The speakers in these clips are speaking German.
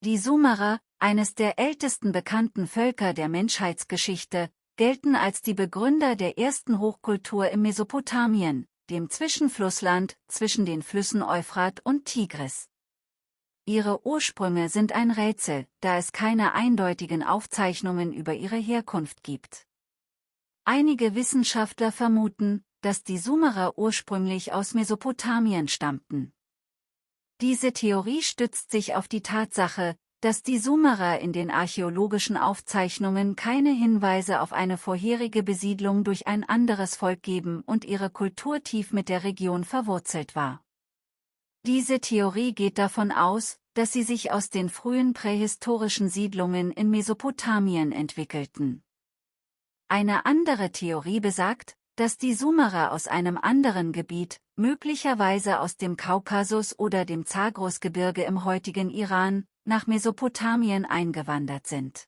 Die Sumerer, eines der ältesten bekannten Völker der Menschheitsgeschichte, gelten als die Begründer der ersten Hochkultur in Mesopotamien, dem Zwischenflussland zwischen den Flüssen Euphrat und Tigris. Ihre Ursprünge sind ein Rätsel, da es keine eindeutigen Aufzeichnungen über ihre Herkunft gibt. Einige Wissenschaftler vermuten, dass die Sumerer ursprünglich aus Mesopotamien stammten. Diese Theorie stützt sich auf die Tatsache, dass die Sumerer in den archäologischen Aufzeichnungen keine Hinweise auf eine vorherige Besiedlung durch ein anderes Volk geben und ihre Kultur tief mit der Region verwurzelt war. Diese Theorie geht davon aus, dass sie sich aus den frühen prähistorischen Siedlungen in Mesopotamien entwickelten. Eine andere Theorie besagt, dass die Sumerer aus einem anderen Gebiet, möglicherweise aus dem Kaukasus oder dem Zagrosgebirge im heutigen Iran, nach Mesopotamien eingewandert sind.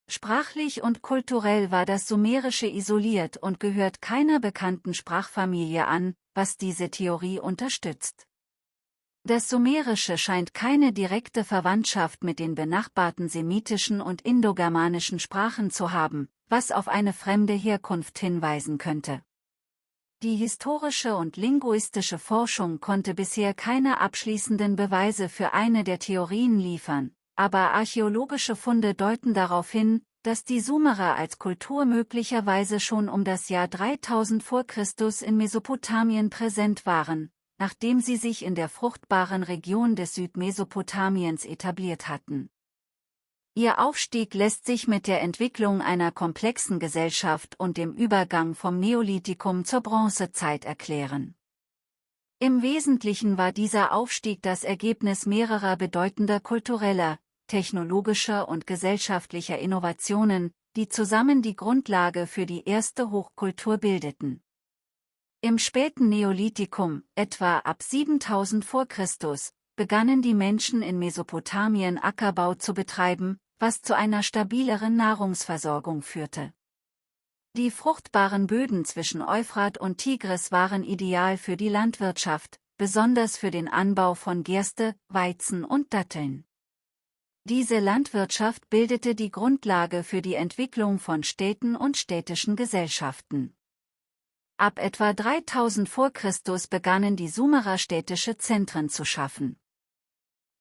Sprachlich und kulturell war das Sumerische isoliert und gehört keiner bekannten Sprachfamilie an, was diese Theorie unterstützt. Das Sumerische scheint keine direkte Verwandtschaft mit den benachbarten semitischen und indogermanischen Sprachen zu haben, was auf eine fremde Herkunft hinweisen könnte. Die historische und linguistische Forschung konnte bisher keine abschließenden Beweise für eine der Theorien liefern, aber archäologische Funde deuten darauf hin, dass die Sumerer als Kultur möglicherweise schon um das Jahr 3000 vor Christus in Mesopotamien präsent waren, nachdem sie sich in der fruchtbaren Region des Südmesopotamiens etabliert hatten. Ihr Aufstieg lässt sich mit der Entwicklung einer komplexen Gesellschaft und dem Übergang vom Neolithikum zur Bronzezeit erklären. Im Wesentlichen war dieser Aufstieg das Ergebnis mehrerer bedeutender kultureller, technologischer und gesellschaftlicher Innovationen, die zusammen die Grundlage für die erste Hochkultur bildeten. Im späten Neolithikum, etwa ab 7000 vor Christus, begannen die Menschen in Mesopotamien Ackerbau zu betreiben, was zu einer stabileren Nahrungsversorgung führte. Die fruchtbaren Böden zwischen Euphrat und Tigris waren ideal für die Landwirtschaft, besonders für den Anbau von Gerste, Weizen und Datteln. Diese Landwirtschaft bildete die Grundlage für die Entwicklung von Städten und städtischen Gesellschaften. Ab etwa 3000 vor Christus begannen die Sumerer städtische Zentren zu schaffen.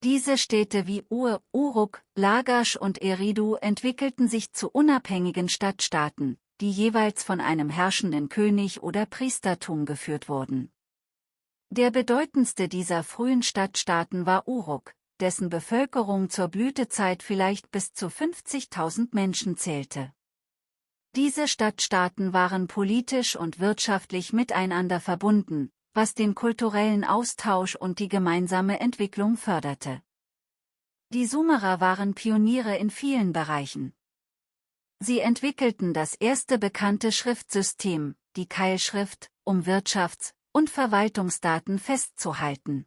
Diese Städte wie Ur, Uruk, Lagash und Eridu entwickelten sich zu unabhängigen Stadtstaaten, die jeweils von einem herrschenden König oder Priestertum geführt wurden. Der bedeutendste dieser frühen Stadtstaaten war Uruk, dessen Bevölkerung zur Blütezeit vielleicht bis zu 50.000 Menschen zählte. Diese Stadtstaaten waren politisch und wirtschaftlich miteinander verbunden, was den kulturellen Austausch und die gemeinsame Entwicklung förderte. Die Sumerer waren Pioniere in vielen Bereichen. Sie entwickelten das erste bekannte Schriftsystem, die Keilschrift, um Wirtschafts- und Verwaltungsdaten festzuhalten.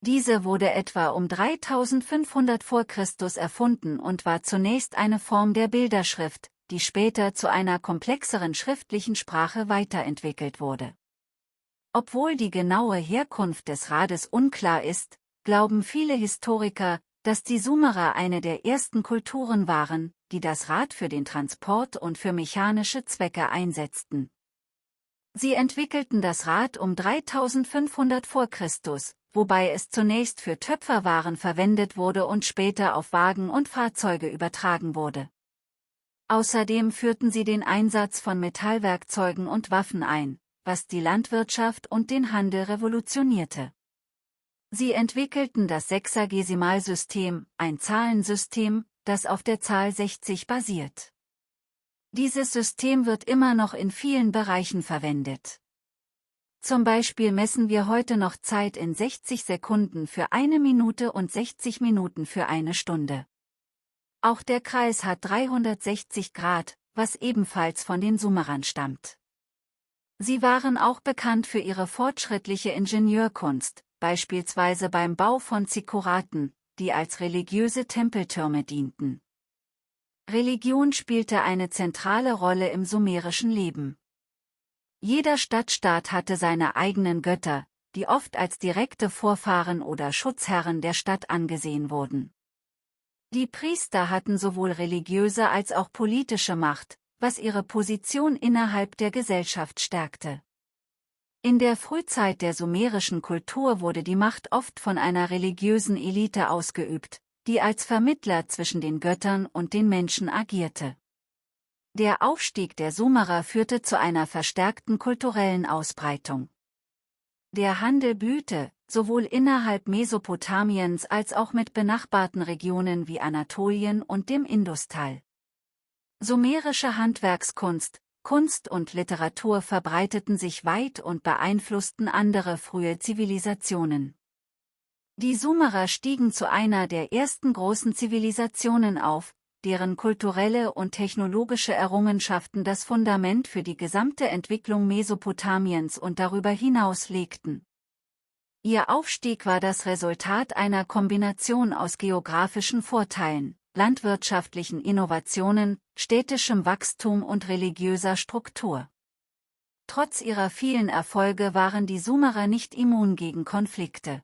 Diese wurde etwa um 3500 vor Christus erfunden und war zunächst eine Form der Bilderschrift, die später zu einer komplexeren schriftlichen Sprache weiterentwickelt wurde. Obwohl die genaue Herkunft des Rades unklar ist, glauben viele Historiker, dass die Sumerer eine der ersten Kulturen waren, die das Rad für den Transport und für mechanische Zwecke einsetzten. Sie entwickelten das Rad um 3500 vor Christus, wobei es zunächst für Töpferwaren verwendet wurde und später auf Wagen und Fahrzeuge übertragen wurde. Außerdem führten sie den Einsatz von Metallwerkzeugen und Waffen ein, was die Landwirtschaft und den Handel revolutionierte. Sie entwickelten das Sexagesimalsystem, ein Zahlensystem, das auf der Zahl 60 basiert. Dieses System wird immer noch in vielen Bereichen verwendet. Zum Beispiel messen wir heute noch Zeit in 60 Sekunden für 1 Minute und 60 Minuten für 1 Stunde. Auch der Kreis hat 360 Grad, was ebenfalls von den Sumerern stammt. Sie waren auch bekannt für ihre fortschrittliche Ingenieurkunst, beispielsweise beim Bau von Zigguraten, die als religiöse Tempeltürme dienten. Religion spielte eine zentrale Rolle im sumerischen Leben. Jeder Stadtstaat hatte seine eigenen Götter, die oft als direkte Vorfahren oder Schutzherren der Stadt angesehen wurden. Die Priester hatten sowohl religiöse als auch politische Macht, was ihre Position innerhalb der Gesellschaft stärkte. In der Frühzeit der sumerischen Kultur wurde die Macht oft von einer religiösen Elite ausgeübt, die als Vermittler zwischen den Göttern und den Menschen agierte. Der Aufstieg der Sumerer führte zu einer verstärkten kulturellen Ausbreitung. Der Handel blühte, sowohl innerhalb Mesopotamiens als auch mit benachbarten Regionen wie Anatolien und dem Industal. Sumerische Handwerkskunst, Kunst und Literatur verbreiteten sich weit und beeinflussten andere frühe Zivilisationen. Die Sumerer stiegen zu einer der ersten großen Zivilisationen auf, deren kulturelle und technologische Errungenschaften das Fundament für die gesamte Entwicklung Mesopotamiens und darüber hinaus legten. Ihr Aufstieg war das Resultat einer Kombination aus geografischen Vorteilen, landwirtschaftlichen Innovationen, städtischem Wachstum und religiöser Struktur. Trotz ihrer vielen Erfolge waren die Sumerer nicht immun gegen Konflikte.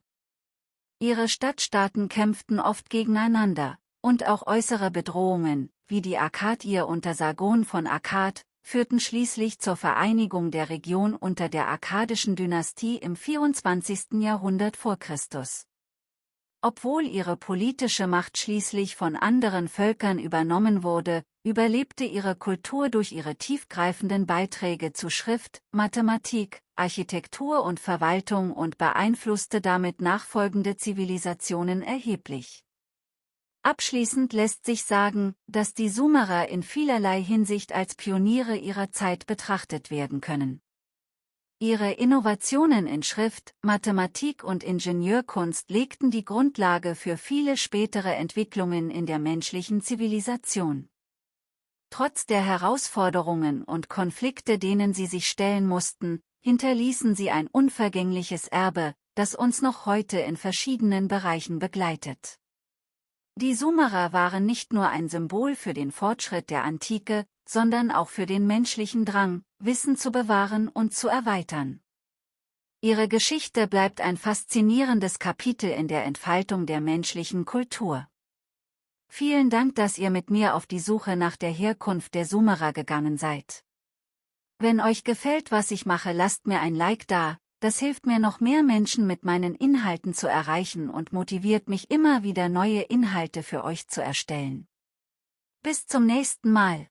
Ihre Stadtstaaten kämpften oft gegeneinander, und auch äußere Bedrohungen, wie die Akkadier unter Sargon von Akkad, führten schließlich zur Vereinigung der Region unter der akkadischen Dynastie im 24. Jahrhundert v. Chr. Obwohl ihre politische Macht schließlich von anderen Völkern übernommen wurde, überlebte ihre Kultur durch ihre tiefgreifenden Beiträge zu Schrift, Mathematik, Architektur und Verwaltung und beeinflusste damit nachfolgende Zivilisationen erheblich. Abschließend lässt sich sagen, dass die Sumerer in vielerlei Hinsicht als Pioniere ihrer Zeit betrachtet werden können. Ihre Innovationen in Schrift, Mathematik und Ingenieurkunst legten die Grundlage für viele spätere Entwicklungen in der menschlichen Zivilisation. Trotz der Herausforderungen und Konflikte, denen sie sich stellen mussten, hinterließen sie ein unvergängliches Erbe, das uns noch heute in verschiedenen Bereichen begleitet. Die Sumerer waren nicht nur ein Symbol für den Fortschritt der Antike, sondern auch für den menschlichen Drang, Wissen zu bewahren und zu erweitern. Ihre Geschichte bleibt ein faszinierendes Kapitel in der Entfaltung der menschlichen Kultur. Vielen Dank, dass ihr mit mir auf die Suche nach der Herkunft der Sumerer gegangen seid. Wenn euch gefällt, was ich mache, lasst mir ein Like da. Das hilft mir, noch mehr Menschen mit meinen Inhalten zu erreichen und motiviert mich immer wieder, neue Inhalte für euch zu erstellen. Bis zum nächsten Mal.